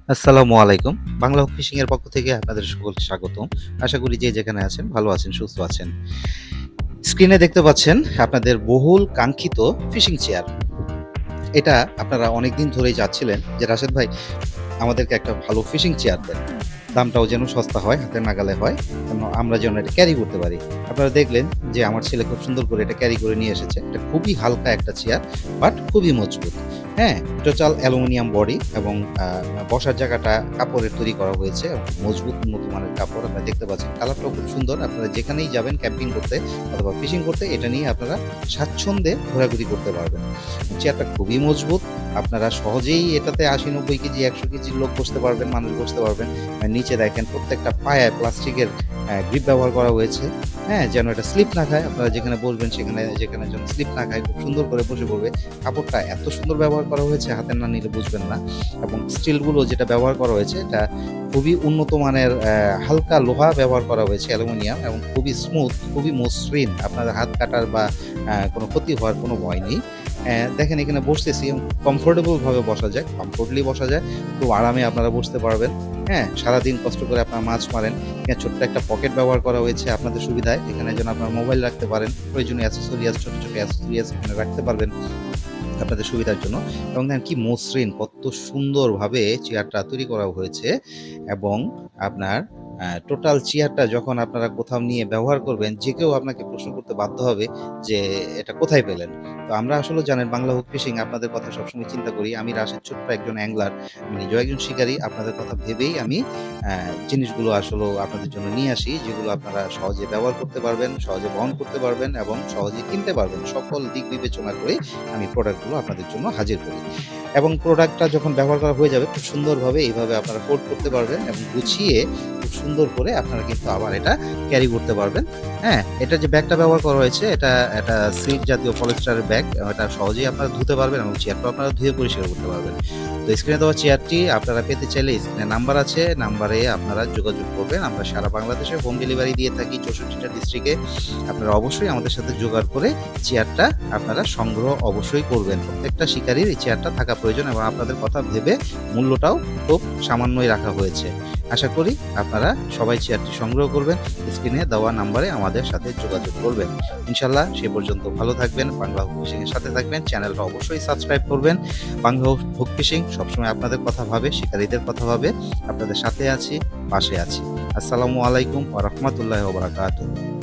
আসসালামু আলাইকুম। Bangla hook fishing এর পক্ষ থেকে আপনাদের সকলকে স্বাগতম। আশা করি যে যেখানে আছেন ভালো আছেন, সুস্থ আছেন। স্ক্রিনে দেখতে পাচ্ছেন আপনাদের বহুল কাঙ্ক্ষিত ফিশিং চেয়ার। এটা আপনারা অনেকদিন ধরেই চাচ্ছিলেন যে রাশেদ ভাই আমাদেরকে একটা ভালো ফিশিং চেয়ার দেন। দামটাও যেন সস্তা হয়, হাতের নাগালে হয়, যেন আমরা যেন এটা ক্যারি করতে পারি। আপনারা দেখলেন যে আমার ছেলে খুব সুন্দর করে এটা ক্যারি করে নিয়ে এসেছে। এটা খুবই হালকা একটা চেয়ার, বাট খুবই মজবুত। হ্যাঁ? টোটাল অ্যালুমিনিয়াম বডি এবং বসার জায়গাটা কাপড়ের তৈরি করা হয়েছে এবং মজবুত উন্নত মানের কাপড়। আপনারা দেখতে পাচ্ছেন কালারটাও খুব সুন্দর। আপনারা যেখানেই যাবেন ক্যাম্পিং করতে অথবা ফিশিং করতে এটা নিয়ে আপনারা স্বাচ্ছন্দ্যে ঘোরাঘুরি করতে পারবেন। চেয়ারটা খুবই মজবুত। আপনারা সহজেই এটাতে ৮০-৯০ কেজি ১০০ কেজির লোক বসতে পারবেন, মানুষ বসতে পারবেন। নিচে দেখেন প্রত্যেকটা পায়ায় প্লাস্টিকের গ্রিপ ব্যবহার করা হয়েছে। হ্যাঁ? যেন এটা স্লিপ না খায়। আপনারা যেখানে বসবেন যেখানে যেন স্লিপ না খায়, খুব সুন্দর করে বসে পড়বে। কাপড়টা এত সুন্দর ব্যবহার করা হয়েছে, হাতে না নিলে বুঝবেন না। এবং স্টিলগুলো যেটা ব্যবহার করা হয়েছে এটা খুবই উন্নত মানের হালকা লোহা ব্যবহার করা হয়েছে, অ্যালুমিনিয়াম এবং খুবই স্মুথ, খুবই মসৃণ। আপনাদের হাত কাটার বা কোনো ক্ষতি হওয়ার কোনো ভয় নেই। দেখেন এখানে বসতেছি কমফোর্টেবল ভাবে বসা যায়, কমফোর্টলি বসা যায়। খুব আরামে আপনারা বসতে পারবেন। হ্যাঁ? সারাদিন কষ্ট করে আপনারা মাছ মারেন। এখানে ছোট্ট একটা পকেট ব্যবহার করা হয়েছে আপনাদের সুবিধায়। এখানে যেন আপনার মোবাইল রাখতে পারেন। প্রয়োজনীয় অ্যাক্সেসরিয়াস ছোট, ছোট অ্যাক্সেসরিয়াস এখানে রাখতে পারবেন আপনাদের সুবিধার জন্য। এবং দেখেন কি মসৃণ, কত সুন্দরভাবে চেয়ারটা তৈরি করা হয়েছে এবং আপনার টোটাল চেয়ারটা যখন আপনারা কোথাও নিয়ে ব্যবহার করবেন, যে কেউ আপনাকে প্রশ্ন করতে বাধ্য হবে যে, "এটা কোথায় পেলেন?" তো আমরা আসলে জানেন বাংলা হুক ফিশিং আপনাদের কথা সবসময় চিন্তা করি। আমি রাশেদ ছোট্ট একজন অ্যাংলার। আমি নিজেও একজন শিকারী। আপনাদের কথা ভেবেই আমি জিনিসগুলো আসলেও আপনাদের জন্য নিয়ে আসি, যেগুলো আপনারা সহজে ব্যবহার করতে পারবেন, সহজে বহন করতে পারবেন এবং সহজে কিনতে পারবেন। সকল দিক বিবেচনা করে আমি প্রোডাক্টগুলো আপনাদের জন্য হাজির করি। এবং প্রোডাক্টটা যখন ব্যবহার করা হয়ে যাবে খুব সুন্দরভাবে এইভাবে আপনারা ফোল্ড করতে পারবেন এবং গুছিয়ে খুব সুন্দর করে আপনারা কিন্তু আবার এটা ক্যারি করতে পারবেন। হ্যাঁ? এটা যে ব্যাগটা ব্যবহার করা হয়েছে এটা সিল্ক জাতীয় পলিস্টারের ব্যাগ। এটা সহজেই আপনারা ধুতে পারবেন এবং চেয়ারটাও আপনারা ধুয়ে পরিষ্কার করতে পারবেন। তো স্ক্রিনে দেওয়া চেয়ারটি আপনারা পেতে চাইলে স্ক্রিনে নাম্বার আছে। নাম্বারে আপনারা যোগাযোগ করবেন। আমরা সারা বাংলাদেশে হোম ডেলিভারি দিয়ে থাকি ৬৪ টা ডিস্ট্রিক্টে। আপনারা অবশ্যই আমাদের সাথে জোগাড় করে চেয়ারটা আপনারা সংগ্রহ অবশ্যই করবেন। প্রত্যেকটা শিকারীর এই চেয়ারটা থাকা প্রয়োজন এবং আপনাদের কথা ভেবে মূল্যটাও খুব সামান্যই রাখা হয়েছে। আশা করি আপনারা সবাই চেয়ারটি সংগ্রহ করবেন। স্ক্রিনে দেওয়া নাম্বারে আমাদের সাথে যোগাযোগ করবেন। ইনশাআল্লাহ সে পর্যন্ত ভালো থাকবেন, বাংলা হুক ফিশিং এর সাথে থাকবেন। চ্যানেলটা অবশ্যই সাবস্ক্রাইব করবেন। বাংলা হুক ফিশিং সবসময় আপনাদের কথা ভাবে, শিকারীদের কথা ভাবে। আপনাদের সাথে আছি, পাশে আছি। আসসালামু আলাইকুম ওয়া রাহমাতুল্লাহি ওয়া বারাকাতুহু।